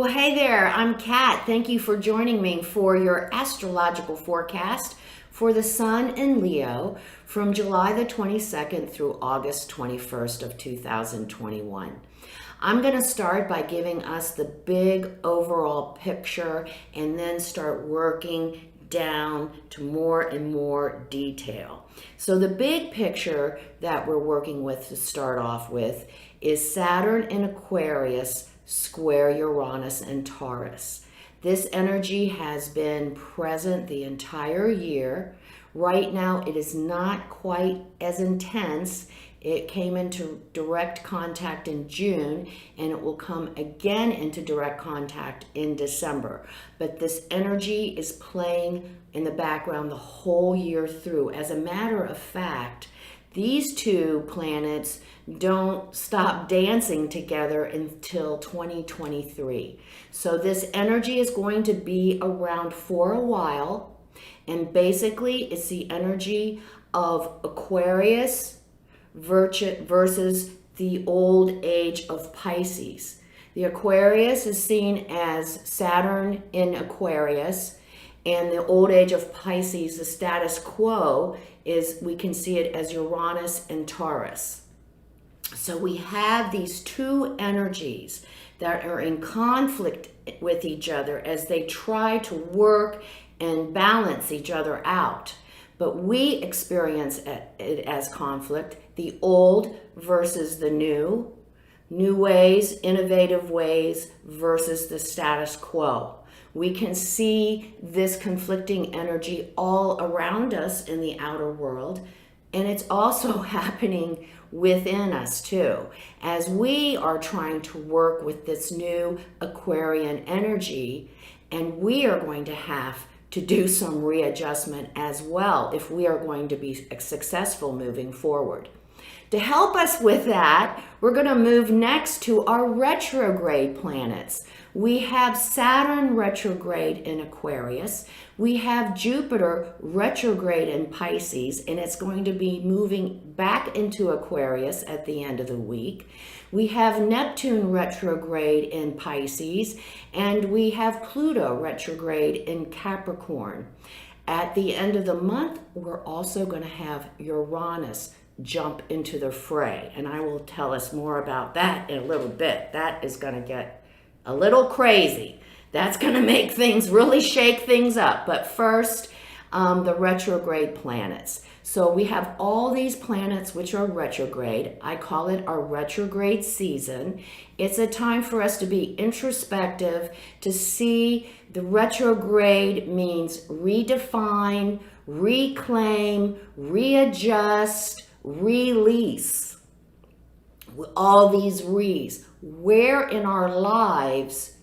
Well, hey there, I'm Kat. Thank you for joining me for your astrological forecast for the Sun in Leo from July the 22nd through August 21st of 2021. I'm going to start by giving us the big overall picture and then start working down to more and more detail. So the big picture that we're working with to start off with is Saturn in Aquarius square Uranus and Taurus. This energy has been present the entire year. Right now, it is not quite as intense. It came into direct contact in June, and it will come again into direct contact in December. But this energy is playing in the background the whole year through. As a matter of fact, these two planets don't stop dancing together until 2023. So this energy is going to be around for a while. And basically, it's the energy of Aquarius versus the old age of Pisces. The Aquarius is seen as Saturn in Aquarius, and the old age of Pisces, the status quo, is we can see it as Uranus and Taurus. So we have these two energies that are in conflict with each other as they try to work and balance each other out. But we experience it as conflict, the old versus the new ways, innovative ways versus the status quo. We can see this conflicting energy all around us in the outer world, and it's also happening within us too. As we are trying to work with this new Aquarian energy, and we are going to have to do some readjustment as well if we are going to be successful moving forward. To help us with that, we're going to move next to our retrograde planets. We have Saturn retrograde in Aquarius. We have Jupiter retrograde in Pisces, and it's going to be moving back into Aquarius at the end of the week. We have Neptune retrograde in Pisces, and we have Pluto retrograde in Capricorn. At the end of the month, we're also going to have Uranus jump into the fray, and I will tell us more about that in a little bit. That is going to get a little crazy. That's going to make things really shake things up. But first, the retrograde planets. So we have all these planets which are retrograde. I call it our retrograde season. It's a time for us to be introspective, to see the retrograde means redefine, reclaim, readjust, release. All these re's. Where in our lives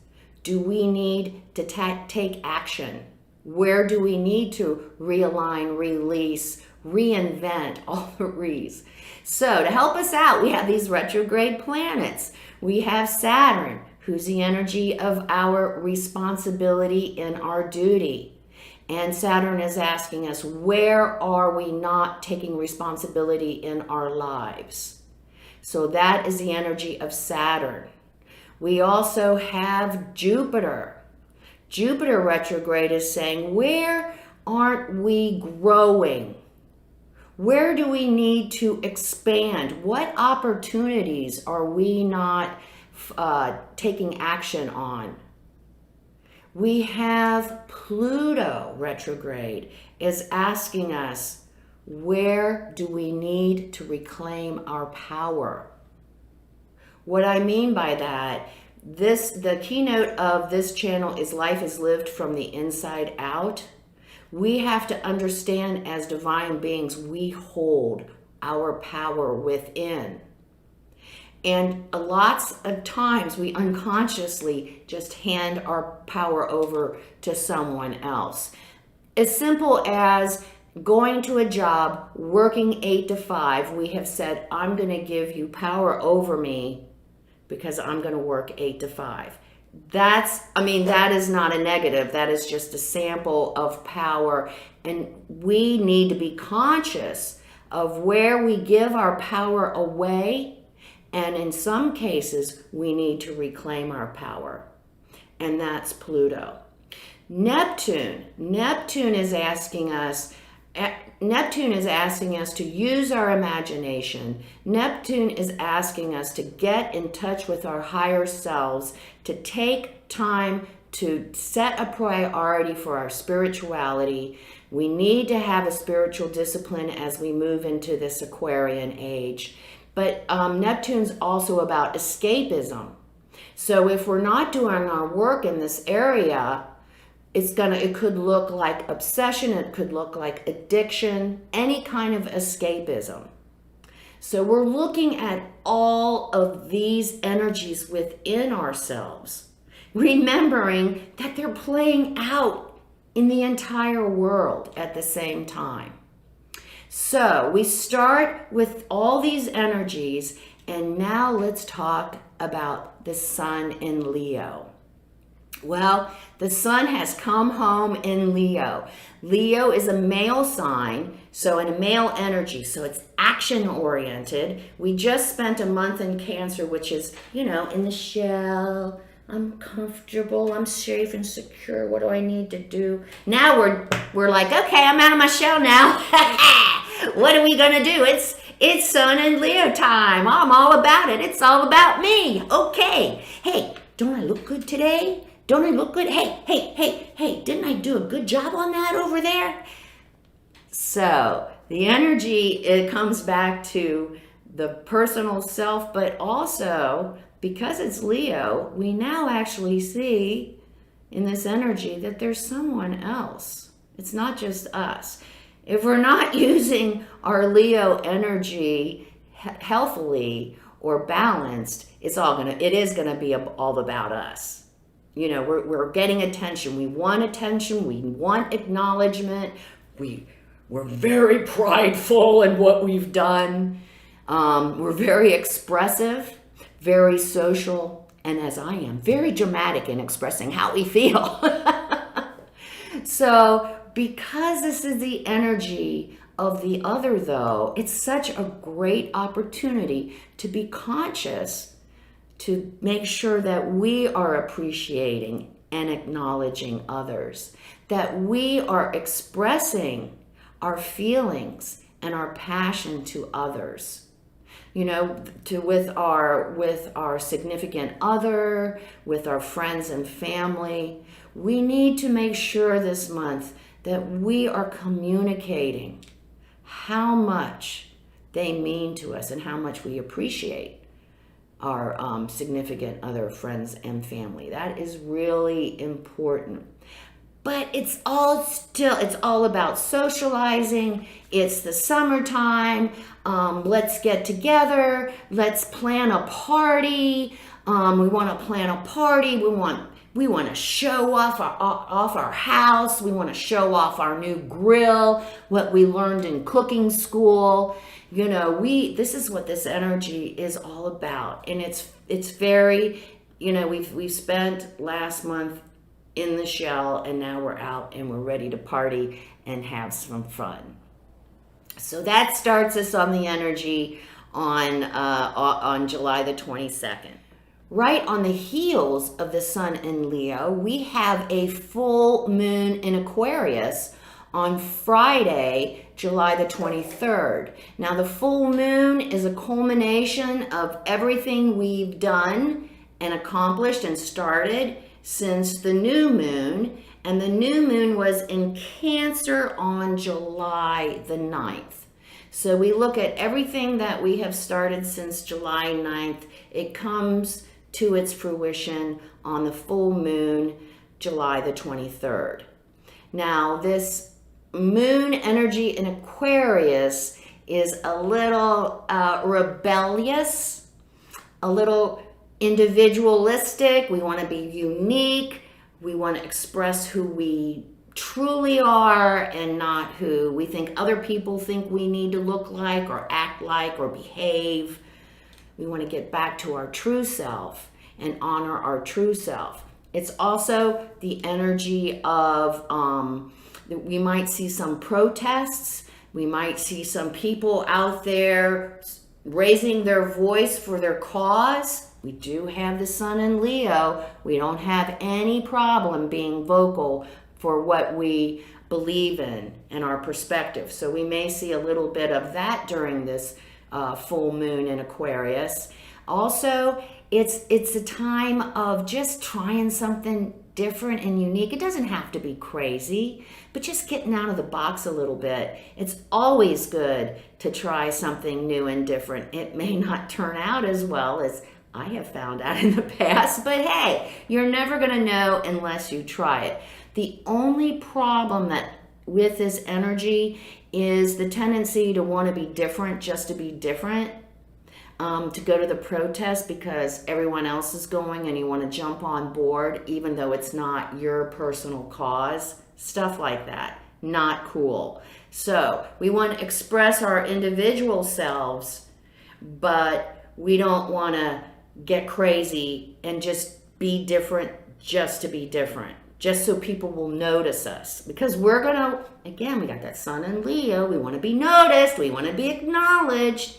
do we need to take action? Where do we need to realign, release, reinvent, all the re's? So to help us out, we have these retrograde planets. We have Saturn, who's the energy of our responsibility and our duty. And Saturn is asking us, where are we not taking responsibility in our lives? So that is the energy of Saturn. We also have Jupiter. Jupiter retrograde is saying, where aren't we growing? Where do we need to expand? What opportunities are we not taking action on? We have Pluto retrograde is asking us, where do we need to reclaim our power? What I mean by that, the keynote of this channel is life is lived from the inside out. We have to understand as divine beings, we hold our power within. And lots of times we unconsciously just hand our power over to someone else. As simple as going to a job, working 8 to 5, we have said, I'm going to give you power over me because I'm going to work 8 to 5. That is not a negative. That is just a sample of power. And we need to be conscious of where we give our power away. And in some cases, we need to reclaim our power. and that's Pluto. Neptune is asking us to use our imagination. Neptune is asking us to get in touch with our higher selves, to take time to set a priority for our spirituality. We need to have a spiritual discipline as we move into this Aquarian age. But Neptune's also about escapism. So if we're not doing our work in this area, it could look like obsession, it could look like addiction, any kind of escapism. So we're looking at all of these energies within ourselves, remembering that they're playing out in the entire world at the same time. So we start with all these energies, and now let's talk about the sun in Leo. Well, the sun has come home in Leo. Leo is a male sign, so in a male energy, so it's action oriented. We just spent a month in Cancer, which is, in the shell. I'm comfortable, I'm safe and secure. What do I need to do? Now we're like, okay, I'm out of my shell now. What are we gonna do? It's sun and Leo time. I'm all about it. It's all about me. Okay. Hey, don't I look good today? Don't I look good? Hey, didn't I do a good job on that over there? So the energy, it comes back to the personal self, but also because it's Leo, we now actually see in this energy that there's someone else. It's not just us. If we're not using our Leo energy healthily or balanced, it is gonna be all about us. We're getting attention. We want attention. We want acknowledgement. We're very prideful in what we've done. We're very expressive, very social, and as I am, very dramatic in expressing how we feel. So because this is the energy of the other, though, it's such a great opportunity to be conscious, to make sure that we are appreciating and acknowledging others, that we are expressing our feelings and our passion to others. With our significant other, with our friends and family. We need to make sure this month that we are communicating how much they mean to us and how much we appreciate our significant other, friends and family. That is really important. But it's all about socializing. It's the summertime. Let's get together. Let's plan a party. We want to plan a party. We want to show off our house. We want to show off our new grill, what we learned in cooking school. This is what this energy is all about. And it's very, we've spent last month in the shell, and now we're out and we're ready to party and have some fun. So that starts us on the energy on July the 22nd. Right on the heels of the sun in Leo, we have a full moon in Aquarius on Friday, July the 23rd. Now the full moon is a culmination of everything we've done and accomplished and started since the new moon, and the new moon was in Cancer on July the 9th. So we look at everything that we have started since July 9th. It comes to its fruition on the full moon, July the 23rd. Now this moon energy in Aquarius is a little rebellious, a little individualistic. We want to be unique. We want to express who we truly are and not who we think other people think we need to look like or act like or behave. We want to get back to our true self and honor our true self. It's also the energy of, we might see some protests. We might see some people out there raising their voice for their cause. we do have the sun in Leo. We don't have any problem being vocal for what we believe in and our perspective. So we may see a little bit of that during this full moon in Aquarius. Also, it's a time of just trying something different and unique. It doesn't have to be crazy, but just getting out of the box a little bit. It's always good to try something new and different. It may not turn out as well as I have found out in the past, but hey, you're never going to know unless you try it. The only problem that with this energy is the tendency to want to be different just to be different. To go to the protest because everyone else is going and you want to jump on board even though it's not your personal cause. Stuff like that. Not cool. So we want to express our individual selves, but we don't want to get crazy and just be different just to be different. Just so people will notice us. Because we're going to, again, we got that sun in Leo. We want to be noticed. We want to be acknowledged.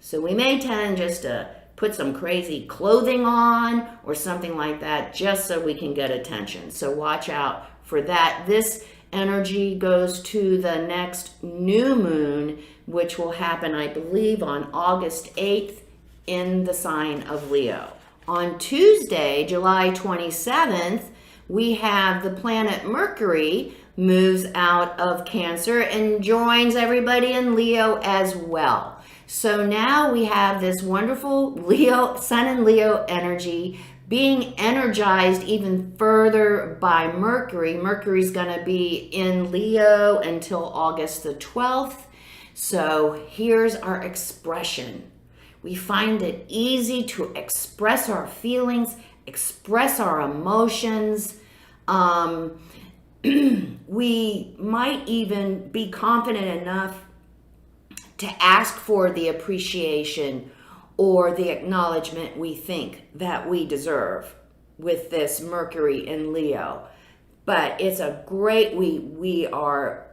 So we may tend just to put some crazy clothing on or something like that just so we can get attention. So watch out for that. This energy goes to the next new moon, which will happen, I believe, on August 8th in the sign of Leo. On Tuesday, July 27th, we have the planet Mercury moves out of Cancer and joins everybody in Leo as well. So now we have this wonderful Leo, Sun and Leo energy being energized even further by Mercury. Mercury's going to be in Leo until August the 12th. So here's our expression. We find it easy to express our feelings, express our emotions. We might even be confident enough to ask for the appreciation or the acknowledgement we think that we deserve with this Mercury in Leo. But it's a great, we're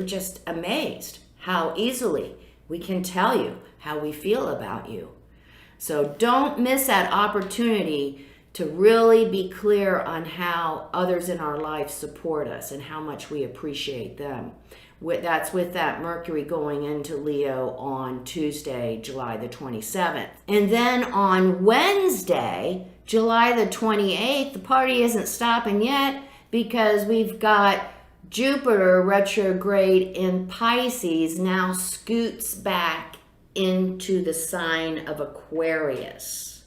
just amazed how easily we can tell you how we feel about you. So don't miss that opportunity to really be clear on how others in our life support us and how much we appreciate them. That's with that Mercury going into Leo on Tuesday, July the 27th. And then on Wednesday, July the 28th, the party isn't stopping yet because we've got Jupiter retrograde in Pisces now scoots back into the sign of Aquarius,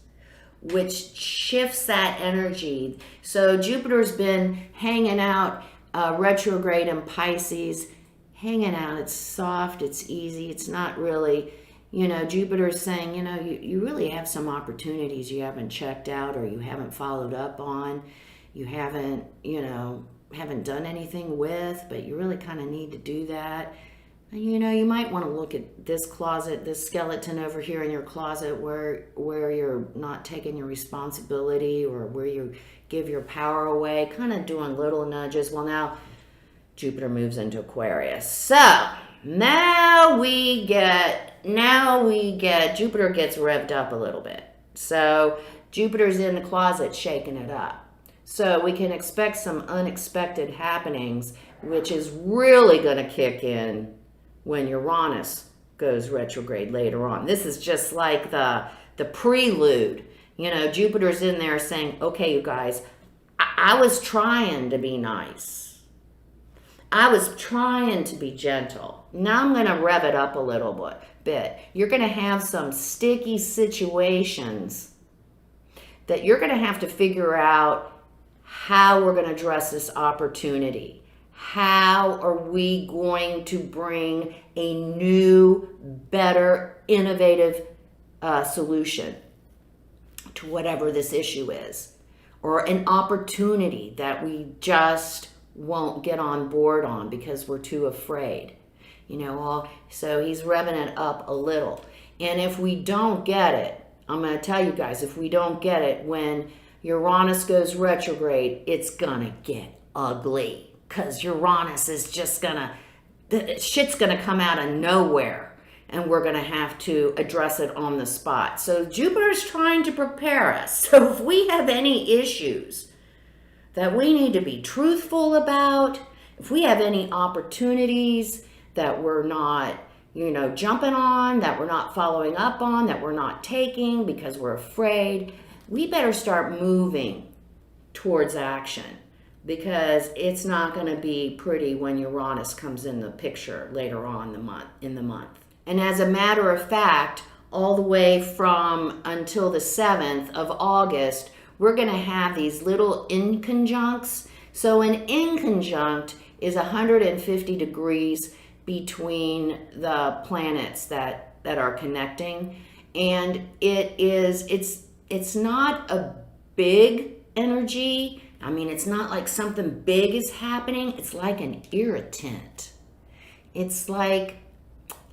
which shifts that energy. So Jupiter's been hanging out retrograde in Pisces, hanging out. It's soft, it's easy, it's not really, Jupiter's saying, you really have some opportunities you haven't checked out or you haven't followed up on, you haven't done anything with, but you really kind of need to do that. You might want to look at this closet, this skeleton over here in your closet where you're not taking your responsibility or where you give your power away, kind of doing little nudges. Well, now Jupiter moves into Aquarius. So now we get Jupiter gets revved up a little bit. So Jupiter's in the closet shaking it up. So we can expect some unexpected happenings, which is really going to kick in when Uranus goes retrograde later on. This is just like the prelude. Jupiter's in there saying, okay, you guys, I was trying to be nice. I was trying to be gentle. Now I'm going to rev it up a little bit. You're going to have some sticky situations that you're going to have to figure out how we're going to address this opportunity. How are we going to bring a new, better, innovative solution to whatever this issue is? Or an opportunity that we just won't get on board on because we're too afraid. So he's revving it up a little. And if we don't get it, I'm going to tell you guys, if we don't get it, when Uranus goes retrograde, it's going to get ugly. Because Uranus is just shit's gonna come out of nowhere. and we're going to have to address it on the spot. So Jupiter's trying to prepare us. So if we have any issues that we need to be truthful about, if we have any opportunities that we're not, jumping on, that we're not following up on, that we're not taking because we're afraid, we better start moving towards action, because it's not going to be pretty when Uranus comes in the picture later on in the month. And as a matter of fact, all the way from until the 7th of August, we're going to have these little inconjuncts. So an inconjunct is 150 degrees between the planets that are connecting, and it's not a big energy. I mean, it's not like something big is happening. It's like an irritant. It's like,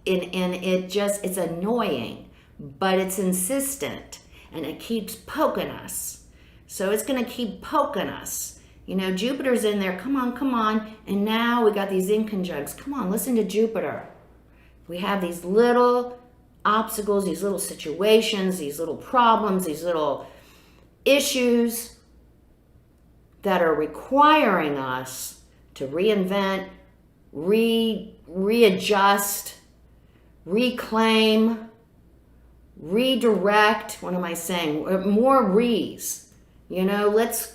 it's annoying, but it's insistent, and it keeps poking us. So it's going to keep poking us. Jupiter's in there. Come on. And now we got these inconjuncts. Come on, listen to Jupiter. We have these little obstacles, these little situations, these little problems, these little issues that are requiring us to reinvent, readjust, reclaim, redirect. What am I saying? More re's. Let's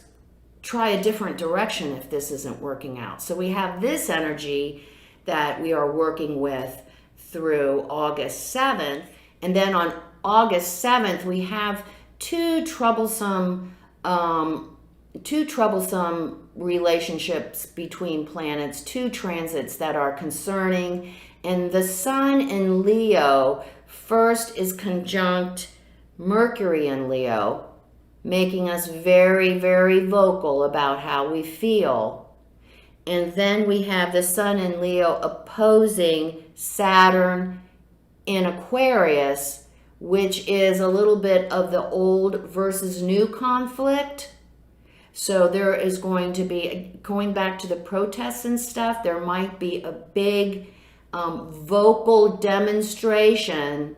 try a different direction if this isn't working out. So we have this energy that we are working with through August 7th. And then on August 7th, we have two troublesome relationships between planets, two transits that are concerning. And the Sun in Leo first is conjunct Mercury in Leo, making us very, very vocal about how we feel. And then we have the Sun in Leo opposing Saturn in Aquarius, which is a little bit of the old versus new conflict. So there is going to be, going back to the protests and stuff, there might be a big vocal demonstration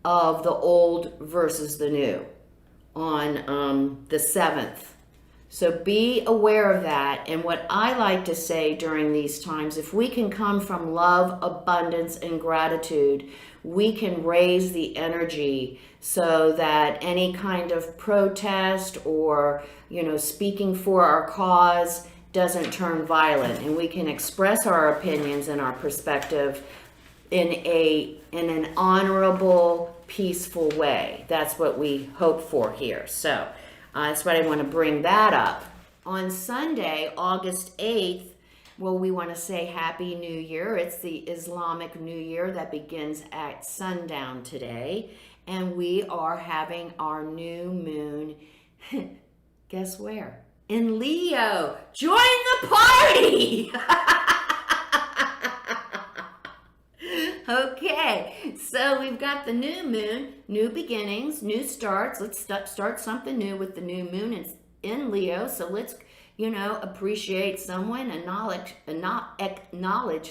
of the old versus the new on the 7th. So be aware of that. And what I like to say during these times, if we can come from love, abundance, and gratitude, we can raise the energy so that any kind of protest or, speaking for our cause doesn't turn violent, and we can express our opinions and our perspective in an honorable, peaceful way. That's what we hope for here. So that's why I want to bring that up. On Sunday, August 8th, we want to say Happy New Year. It's the Islamic New Year that begins at sundown today. And we are having our new moon, guess where? In Leo. Join the party! Okay, so we've got the new moon, new beginnings, new starts. Let's start something new with the new moon in Leo. So let's, appreciate someone, acknowledge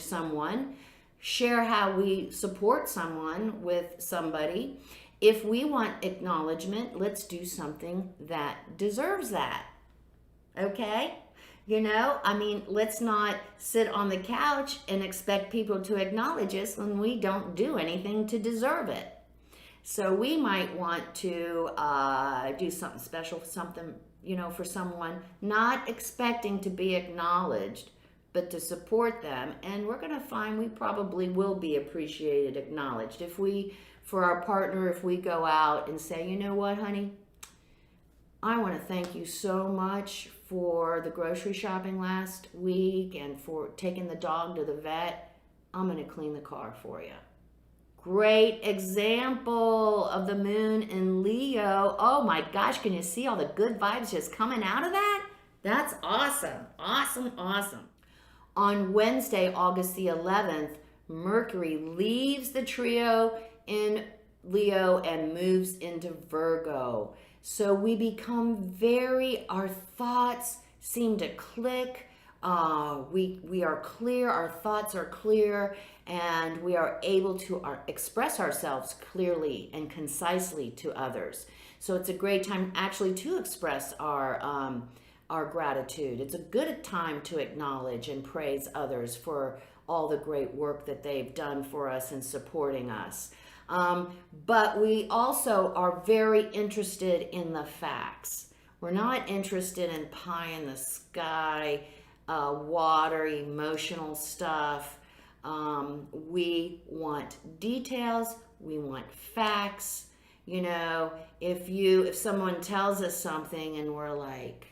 someone, share how we support someone with somebody. If we want acknowledgement, let's do something that deserves that. Okay? Let's not sit on the couch and expect people to acknowledge us when we don't do anything to deserve it. So we might want to do something special, something, for someone, not expecting to be acknowledged, but to support them. And we're going to find we probably will be appreciated, acknowledged. For our partner, if we go out and say, you know what, honey, I want to thank you so much for the grocery shopping last week and for taking the dog to the vet. I'm going to clean the car for you. Great example of the moon in Leo. Oh my gosh, can you see all the good vibes just coming out of that? That's awesome. Awesome, awesome. On Wednesday, August the 11th, Mercury leaves the trio in Leo and moves into Virgo. So we become our thoughts seem to click, we are clear, our thoughts are clear, and we are able to express ourselves clearly and concisely to others. So it's a great time actually to express our gratitude. It's a good time to acknowledge and praise others for all the great work that they've done for us in supporting us. But we also are very interested in the facts. We're not interested in pie in the sky, water, emotional stuff. We want details. We want facts. You know, if someone tells us something and we're like,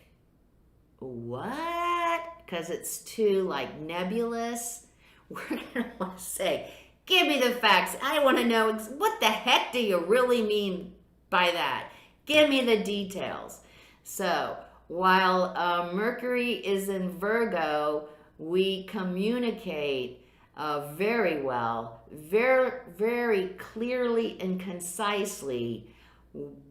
what? Because it's too like nebulous, we're gonna want to say, give me the facts. I want to know what the heck do you really mean by that? Give me the details. So while Mercury is in Virgo, we communicate very well, very, very clearly and concisely.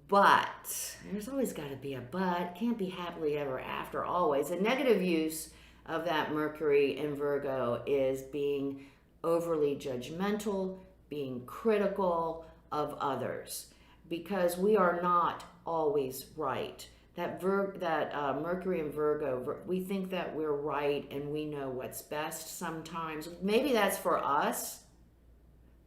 But there's always got to be a but. Can't be happily ever after always. A negative use of that Mercury in Virgo is being overly judgmental, being critical of others, because we are not always right. That Mercury in Virgo, we think that we're right and we know what's best sometimes. Maybe that's for us,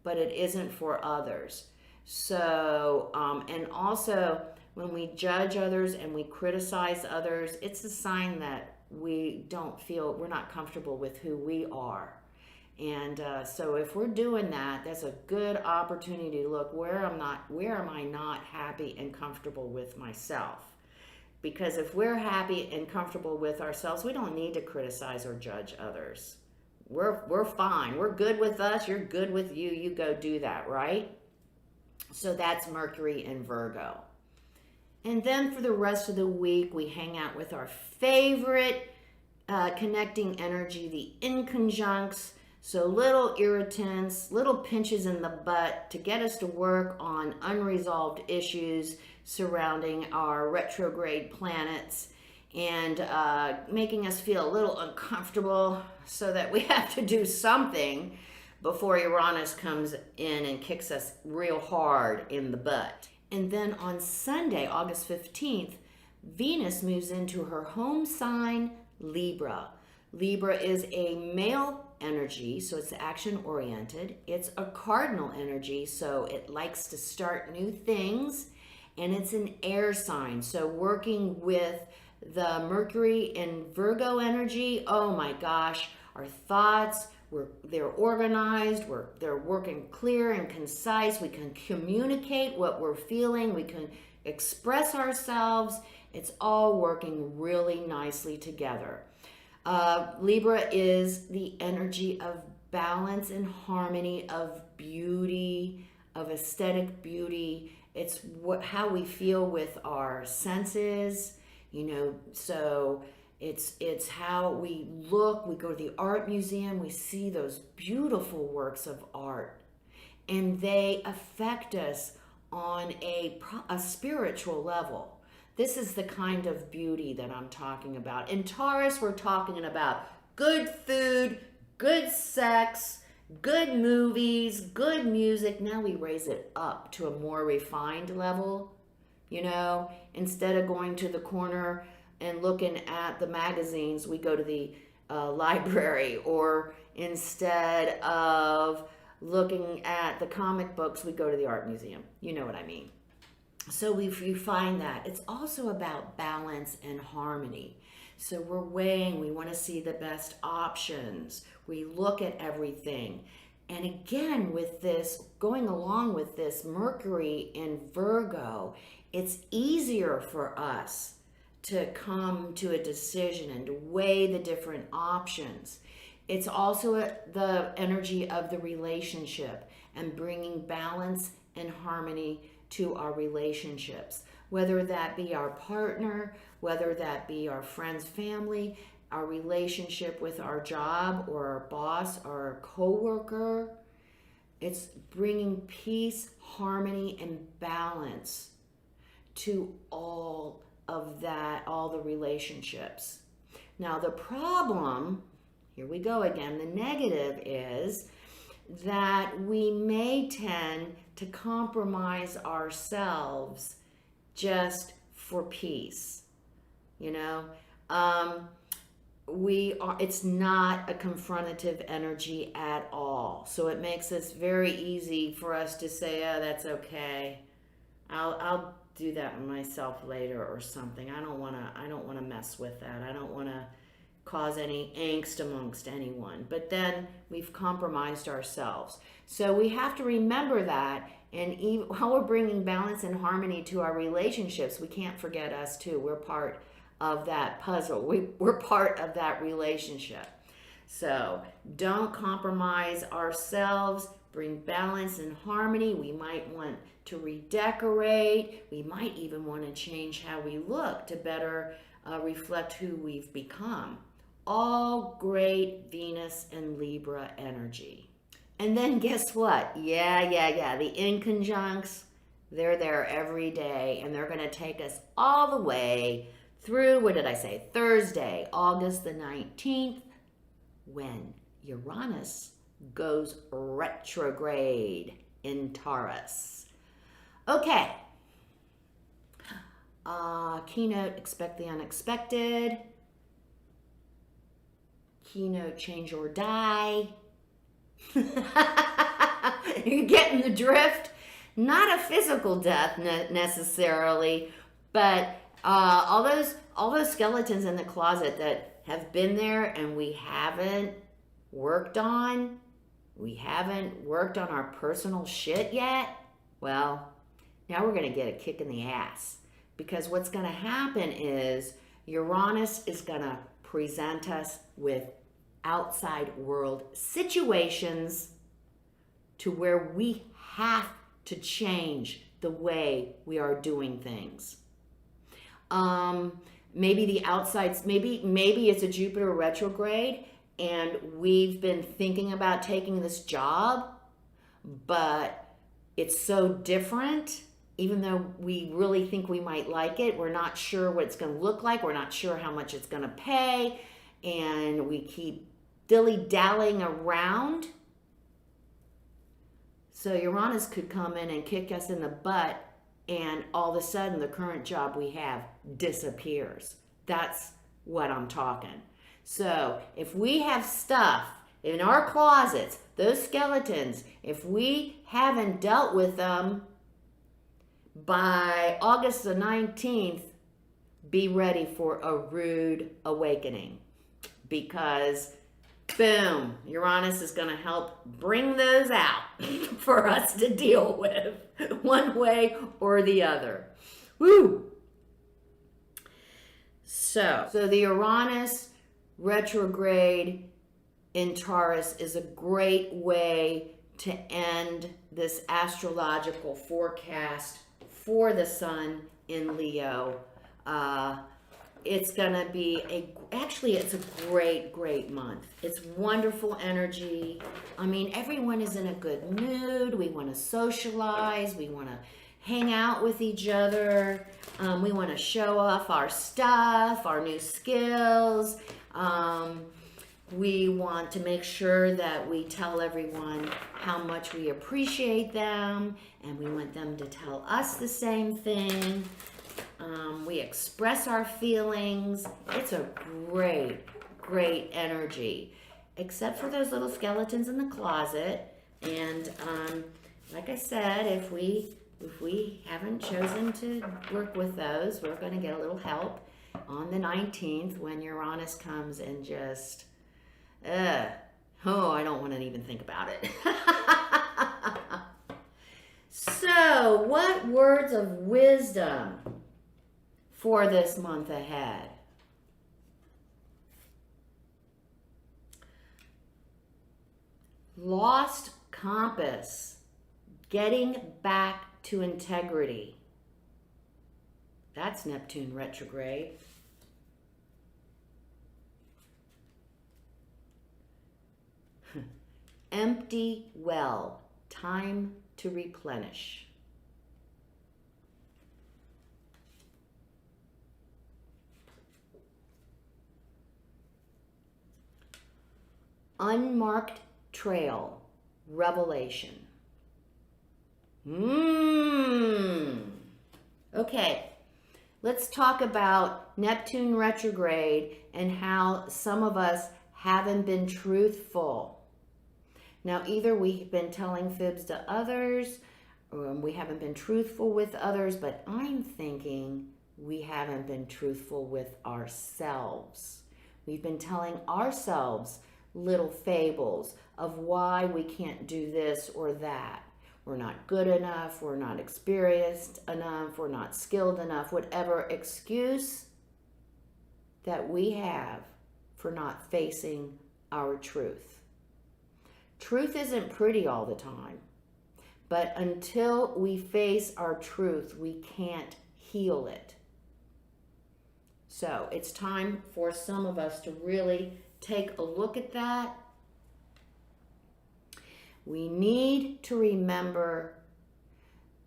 but it isn't for others. So, and also when we judge others and we criticize others, it's a sign that we're not comfortable with who we are. And so if we're doing that, that's a good opportunity to look where am I not happy and comfortable with myself? Because if we're happy and comfortable with ourselves, we don't need to criticize or judge others. We're fine. We're good with us. You're good with you. You go do that, right? So that's Mercury in Virgo. And then for the rest of the week, we hang out with our favorite connecting energy, the inconjuncts. So little irritants, little pinches in the butt to get us to work on unresolved issues surrounding our retrograde planets and making us feel a little uncomfortable so that we have to do something before Uranus comes in and kicks us real hard in the butt. And then on Sunday, August 15th, Venus moves into her home sign, Libra. Libra is a male energy, so it's action-oriented. It's a cardinal energy, so it likes to start new things. And it's an air sign, so working with the Mercury in Virgo energy, oh my gosh, our thoughts, they're organized, they're working clear and concise. We can communicate what we're feeling. We can express ourselves. It's all working really nicely together. Libra is the energy of balance and harmony, of beauty, of aesthetic beauty. It's how we feel with our senses, so it's how we look. We go to the art museum, we see those beautiful works of art, and they affect us on a spiritual level. This is the kind of beauty that I'm talking about. In Taurus, we're talking about good food, good sex, good movies, good music. Now we raise it up to a more refined level. Instead of going to the corner and looking at the magazines, we go to the library, or instead of looking at the comic books, we go to the art museum. You know what I mean? So we find that it's also about balance and harmony. So we're weighing, we want to see the best options. We look at everything. And again, with this, going along with this Mercury in Virgo, it's easier for us to come to a decision and to weigh the different options. It's also the energy of the relationship and bringing balance and harmony to our relationships, whether that be our partner, whether that be our friends, family, our relationship with our job or our boss or our coworker. It's bringing peace, harmony, and balance to all of that, all the relationships. Now, the problem, here we go again, the negative is that we may tend to compromise ourselves just for peace. You know, it's not a confrontative energy at all. So it makes it very easy for us to say, oh, that's okay. I'll do that myself later or something. I don't want to mess with that. I don't want to cause any angst amongst anyone. But then we've compromised ourselves. So we have to remember that, and even while we're bringing balance and harmony to our relationships, we can't forget us too. We're part of that puzzle. We're part of that relationship. So don't compromise ourselves. Bring balance and harmony. We might want to redecorate. We might even want to change how we look to better reflect who we've become. All great Venus and Libra energy. And then guess what? Yeah. The inconjuncts, they're there every day, and they're going to take us all the way through, what did I say, Thursday, August the 19th, when Uranus goes retrograde in Taurus. Okay. Keynote, expect the unexpected. Keynote, change or die. You're getting the drift. Not a physical death necessarily, but all those skeletons in the closet that have been there and we haven't worked on our personal shit yet. Well, now we're going to get a kick in the ass, because what's going to happen is Uranus is going to present us with outside world situations to where we have to change the way we are doing things. Maybe the outsides, maybe it's a Jupiter retrograde and we've been thinking about taking this job, but it's so different. Even though we really think we might like it, we're not sure what it's going to look like. We're not sure how much it's going to pay. And we keep dilly-dallying around. So Uranus could come in and kick us in the butt, and all of a sudden the current job we have disappears. That's what I'm talking. So if we have stuff in our closets, those skeletons, if we haven't dealt with them by August the 19th, be ready for a rude awakening, because boom, Uranus is going to help bring those out for us to deal with one way or the other. Woo! So the Uranus retrograde in Taurus is a great way to end this astrological forecast for the sun in Leo. It's gonna be it's a great month. It's wonderful energy. I mean, everyone is in a good mood. We want to socialize. We want to hang out with each other. We want to show off our stuff, our new skills. We want to make sure that we tell everyone how much we appreciate them, and we want them to tell us the same thing. We express our feelings. It's a great energy, except for those little skeletons in the closet. And like I said, if we haven't chosen to work with those, we're going to get a little help on the 19th when Uranus comes and just, I don't want to even think about it. So, what words of wisdom for this month ahead? Lost compass, getting back to integrity. That's Neptune retrograde. Empty well, time to replenish. Unmarked trail, revelation. Okay, let's talk about Neptune retrograde and how some of us haven't been truthful. Now, either we've been telling fibs to others, or we haven't been truthful with others, but I'm thinking we haven't been truthful with ourselves. We've been telling ourselves little fables of why we can't do this or that. We're not good enough, we're not experienced enough, we're not skilled enough, whatever excuse that we have for not facing our truth. Truth isn't pretty all the time, but until we face our truth, we can't heal it. So it's time for some of us to really take a look at that. We need to remember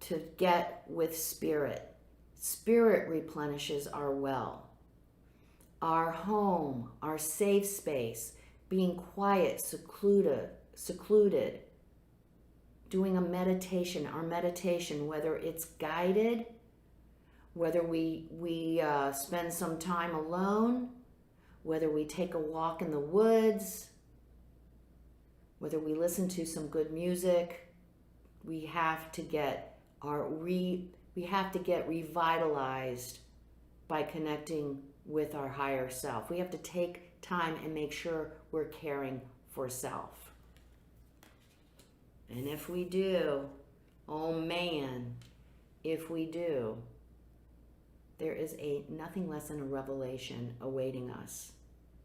to get with Spirit. Spirit replenishes our well, our home, our safe space, being quiet, secluded, doing a meditation, our meditation, whether it's guided, whether we spend some time alone, whether we take a walk in the woods, whether we listen to some good music. We have to get revitalized by connecting with our higher self. We have to take time and make sure we're caring for self. And if we do, oh man, if we do, there is nothing less than a revelation awaiting us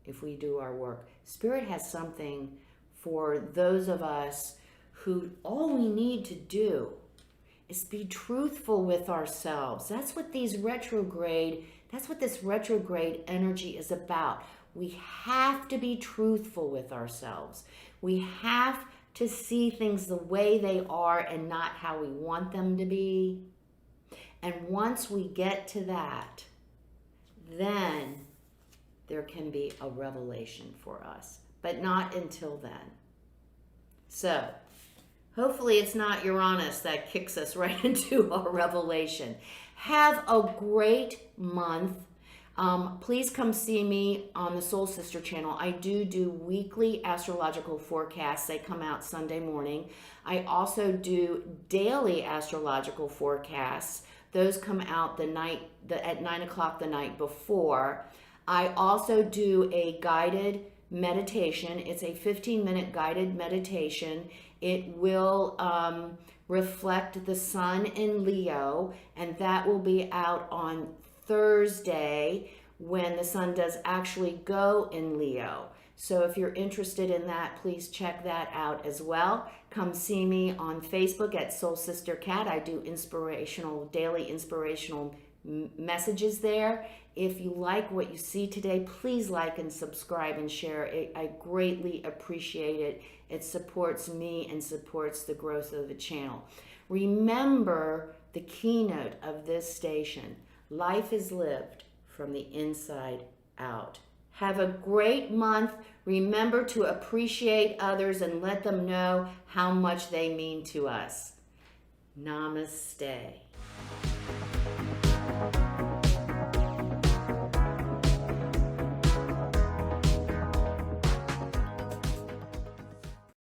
if we do our work. Spirit has something for those of us who all we need to do is be truthful with ourselves. That's what this retrograde energy is about. We have to be truthful with ourselves. We have to see things the way they are and not how we want them to be. And once we get to that, then there can be a revelation for us, but not until then. So, hopefully it's not Uranus that kicks us right into a revelation. Have a great month. Please come see me on the Soul Sister channel. I do weekly astrological forecasts. They come out Sunday morning. I also do daily astrological forecasts. Those come out at 9 o'clock the night before. I also do a guided meditation. It's a 15-minute guided meditation. It will reflect the sun in Leo, and that will be out on Thursday when the sun does actually go in Leo. So if you're interested in that, please check that out as well. Come see me on Facebook at Soul Sister Cat. I do daily inspirational messages there. If you like what you see today, please like and subscribe and share. I greatly appreciate it. It supports me and supports the growth of the channel. Remember the keynote of this station: life is lived from the inside out. Have a great month. Remember to appreciate others and let them know how much they mean to us. Namaste.